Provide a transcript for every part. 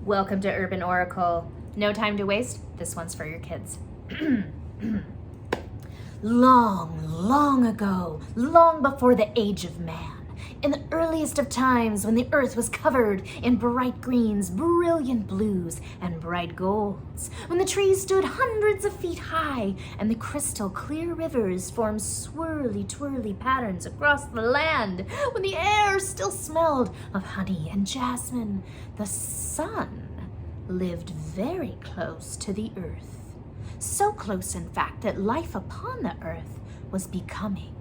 Welcome to Urban Oracle. No time to waste. This one's for your kids. Long, long ago, long before the age of man, in the earliest of times when the earth was covered in bright greens, brilliant blues, and bright golds, when the trees stood hundreds of feet high and the crystal clear rivers formed swirly twirly patterns across the land, when the air still smelled of honey and jasmine, the sun lived very close to the earth. So close, in fact, that life upon the earth was becoming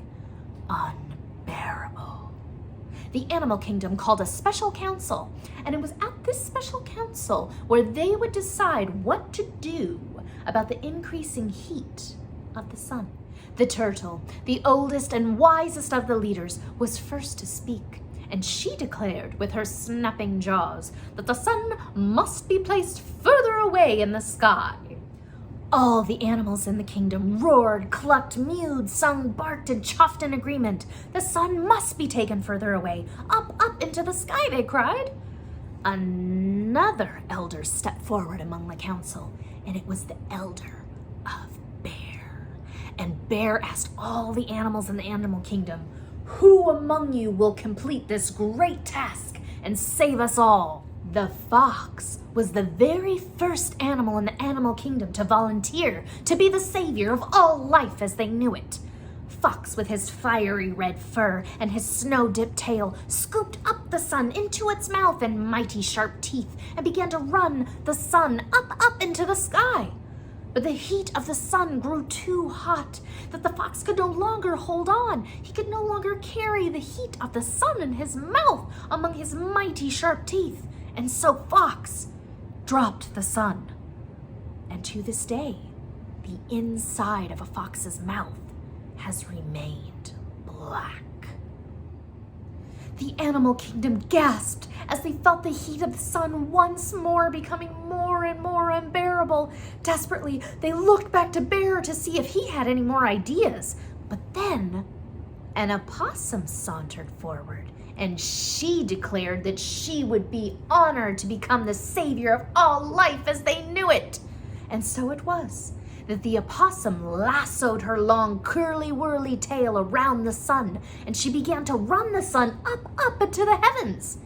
unbearable. The animal kingdom called a special council, and it was at this special council where they would decide what to do about the increasing heat of the sun. The turtle, the oldest and wisest of the leaders, was first to speak, and she declared with her snapping jaws that the sun must be placed further away in the sky. All the animals in the kingdom roared, clucked, mewed, sung, barked, and chuffed in agreement. The sun must be taken further away, up, up into the sky, they cried. Another elder stepped forward among the council, and it was the elder of Bear. And Bear asked all the animals in the animal kingdom, "Who among you will complete this great task and save us all?" The fox was the very first animal in the animal kingdom to volunteer to be the savior of all life as they knew it. Fox, with his fiery red fur and his snow-dipped tail, scooped up the sun into its mouth and mighty sharp teeth and began to run the sun up into the sky. But the heat of the sun grew too hot that the fox could no longer hold on. He could no longer carry the heat of the sun in his mouth among his mighty sharp teeth. And so Fox dropped the sun. And to this day, the inside of a fox's mouth has remained black. The animal kingdom gasped as they felt the heat of the sun once more becoming more and more unbearable. Desperately, they looked back to Bear to see if he had any more ideas. But then, an opossum sauntered forward, and she declared that she would be honored to become the savior of all life as they knew it. And so it was that the opossum lassoed her long curly-whirly tail around the sun, and she began to run the sun up into the heavens.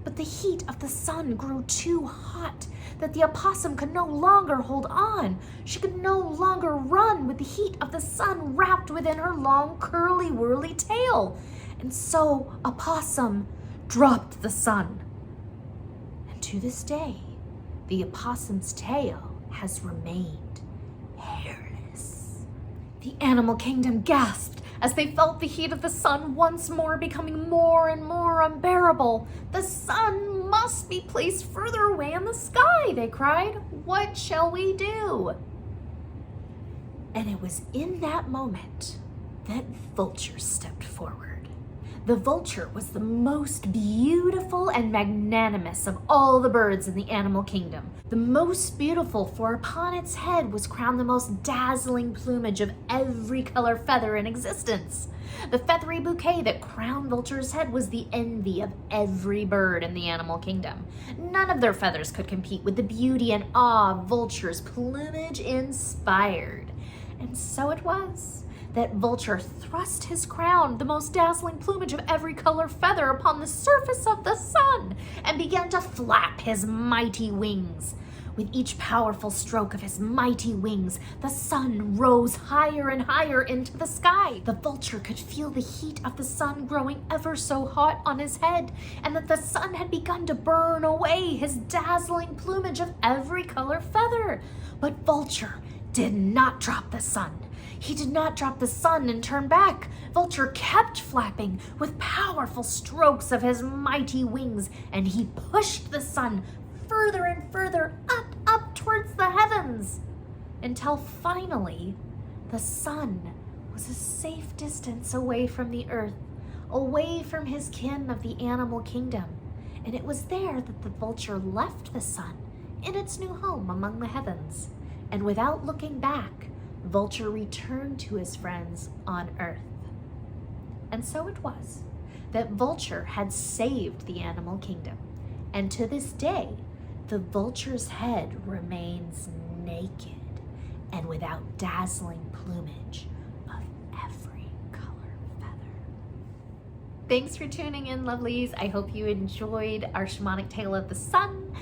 But the heat of the sun grew too hot that the opossum could no longer hold on. She could no longer run with the heat of the sun wrapped within her long curly-whirly tail. And so opossum dropped the sun. And to this day, the opossum's tail has remained hairless. The animal kingdom gasped as they felt the heat of the sun once more becoming more and more unbearable. The sun must be placed further away in the sky, they cried. What shall we do? And it was in that moment that vultures stepped forward. The vulture was the most beautiful and magnanimous of all the birds in the animal kingdom. The most beautiful, for upon its head was crowned the most dazzling plumage of every color feather in existence. The feathery bouquet that crowned Vulture's head was the envy of every bird in the animal kingdom. None of their feathers could compete with the beauty and awe Vulture's plumage inspired. And so it was that Vulture thrust his crown, the most dazzling plumage of every color feather, upon the surface of the sun and began to flap his mighty wings. With each powerful stroke of his mighty wings, the sun rose higher and higher into the sky. The vulture could feel the heat of the sun growing ever so hot on his head, and that the sun had begun to burn away his dazzling plumage of every color feather. But Vulture did not drop the sun. He did not drop the sun and turn back. Vulture kept flapping with powerful strokes of his mighty wings, and he pushed the sun further and further up towards the heavens, until finally the sun was a safe distance away from the earth, away from his kin of the animal kingdom. And it was there that the vulture left the sun in its new home among the heavens. And without looking back, Vulture returned to his friends on earth. And so it was that Vulture had saved the animal kingdom. And to this day, The vulture's head remains naked and without dazzling plumage of every color feather. Thanks for tuning in, lovelies. I hope you enjoyed our shamanic tale of the sun.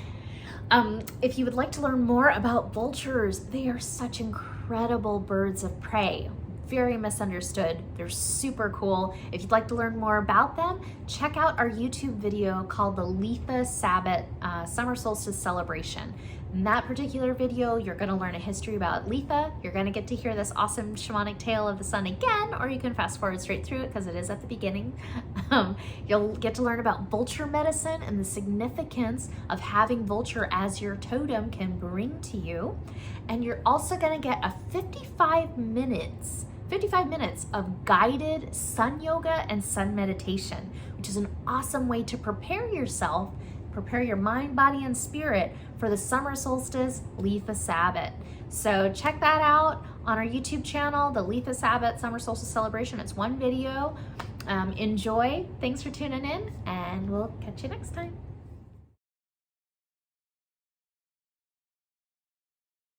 If you would like to learn more about vultures, they are such incredible birds of prey. Very misunderstood. They're super cool. If you'd like to learn more about them, check out our YouTube video called the Letha Sabbath Summer Solstice Celebration. In that particular video, you're going to learn a history about Letha. You're going to get to hear this awesome shamanic tale of the sun again, or you can fast forward straight through it because it is at the beginning. You'll get to learn about vulture medicine and the significance of having vulture as your totem can bring to you. And you're also going to get a 55 minutes of guided sun yoga and sun meditation, which is an awesome way to prepare yourself, prepare your mind, body, and spirit for the summer solstice Letha Sabbath. So check that out on our YouTube channel, the Letha Sabbath Summer Solstice Celebration. It's one video. Enjoy. Thanks for tuning in, and we'll catch you next time.